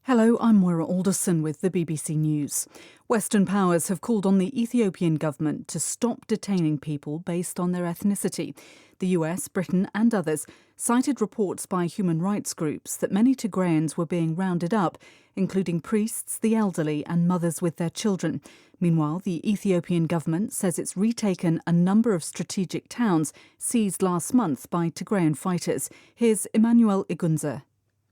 Hello, I'm Moira Alderson with the BBC News. Western powers have called on the Ethiopian government to stop detaining people based on their ethnicity. The US, Britain and others cited reports by human rights groups that many Tigrayans were being rounded up, including priests, the elderly and mothers with their children. Meanwhile, the Ethiopian government says it's retaken a number of strategic towns seized last month by Tigrayan fighters. Here's Emmanuel Igunza.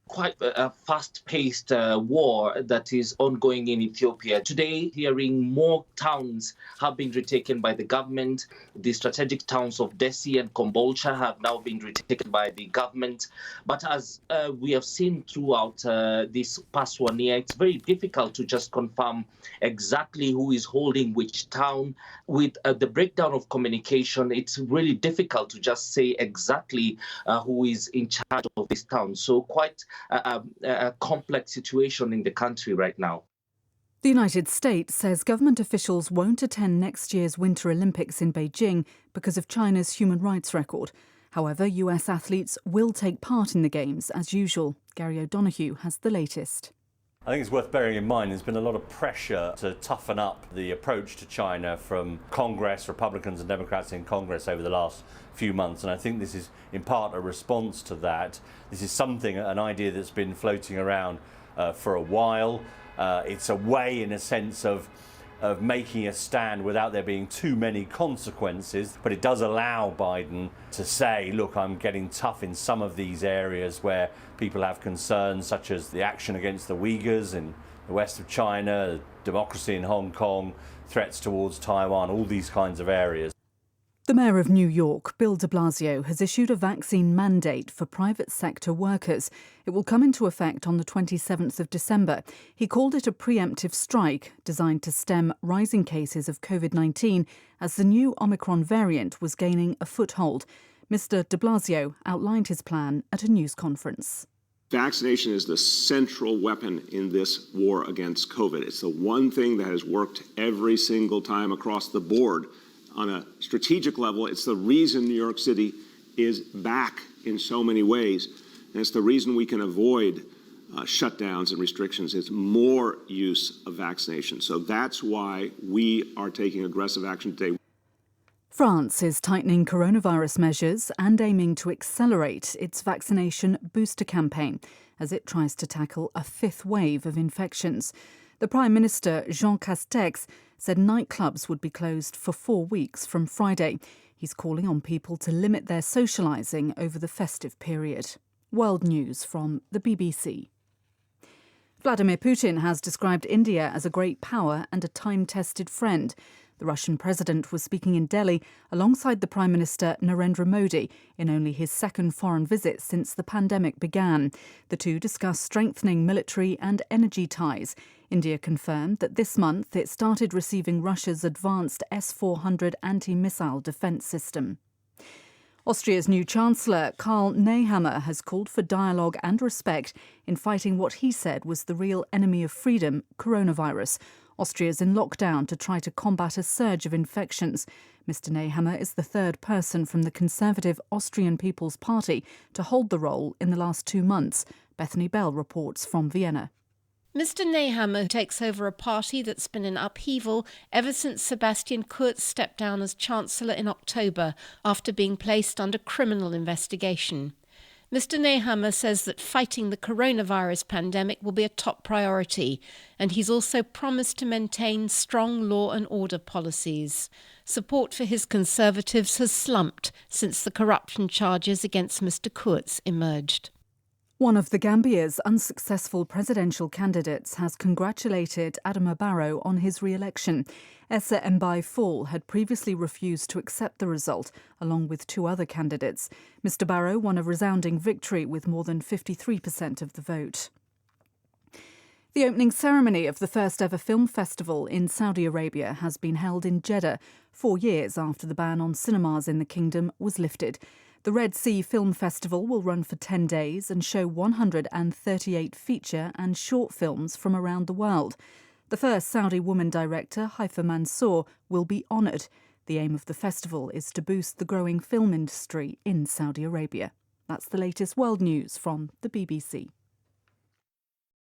Quite a fast-paced war that is ongoing in Ethiopia. Today, hearing more towns have been retaken by the government. The strategic towns of Dessie and Kombolcha have now been retaken by the government. But as we have seen throughout this past 1 year, it's very difficult to just confirm exactly who is holding which town. With the breakdown of communication, it's really difficult to just say exactly who is in charge of this town. So quite a complex situation in the country right now. The United States says government officials won't attend next year's Winter Olympics in Beijing because of China's human rights record. However, US athletes will take part in the Games as usual. Gary O'Donoghue has the latest. I think it's worth bearing in mind there's been a lot of pressure to toughen up the approach to China from Congress, Republicans and Democrats in Congress over the last few months, and I think this is in part a response to that. This is an idea that's been floating around for a while. It's a way, in a sense, of making a stand without there being too many consequences, but it does allow Biden to say, look, I'm getting tough in some of these areas where people have concerns, such as the action against the Uyghurs in the west of China, democracy in Hong Kong, threats towards Taiwan, all these kinds of areas. The Mayor of New York, Bill de Blasio, has issued a vaccine mandate for private sector workers. It will come into effect on the 27th of December. He called it a preemptive strike designed to stem rising cases of COVID-19 as the new Omicron variant was gaining a foothold. Mr. de Blasio outlined his plan at a news conference. Vaccination is the central weapon in this war against COVID. It's the one thing that has worked every single time across the board. On a strategic level, it's the reason New York City is back in so many ways. And it's the reason we can avoid shutdowns and restrictions. It's more use of vaccination. So that's why we are taking aggressive action today. France is tightening coronavirus measures and aiming to accelerate its vaccination booster campaign as it tries to tackle a fifth wave of infections. The Prime Minister, Jean Castex, said nightclubs would be closed for 4 weeks from Friday. He's calling on people to limit their socialising over the festive period. World News from the BBC. Vladimir Putin has described India as a great power and a time-tested friend. The Russian president was speaking in Delhi alongside the Prime Minister Narendra Modi in only his second foreign visit since the pandemic began. The two discussed strengthening military and energy ties. India confirmed that this month it started receiving Russia's advanced S-400 anti-missile defence system. Austria's new Chancellor, Karl Nehammer, has called for dialogue and respect in fighting what he said was the real enemy of freedom, coronavirus. Austria's in lockdown to try to combat a surge of infections. Mr. Nehammer is the third person from the Conservative Austrian People's Party to hold the role in the last 2 months. Bethany Bell reports from Vienna. Mr. Nehammer takes over a party that's been in upheaval ever since Sebastian Kurz stepped down as Chancellor in October after being placed under criminal investigation. Mr. Nehammer says that fighting the coronavirus pandemic will be a top priority, and he's also promised to maintain strong law and order policies. Support for his Conservatives has slumped since the corruption charges against Mr. Kurz emerged. One of the Gambia's unsuccessful presidential candidates has congratulated Adama Barrow on his re-election. Essa Mbai Fall had previously refused to accept the result, along with 2 other candidates. Mr. Barrow won a resounding victory with more than 53% of the vote. The opening ceremony of the first ever film festival in Saudi Arabia has been held in Jeddah 4 years after the ban on cinemas in the kingdom was lifted. The Red Sea Film Festival will run for 10 days and show 138 feature and short films from around the world. The first Saudi woman director, Haifa Mansour, will be honoured. The aim of the festival is to boost the growing film industry in Saudi Arabia. That's the latest world news from the BBC.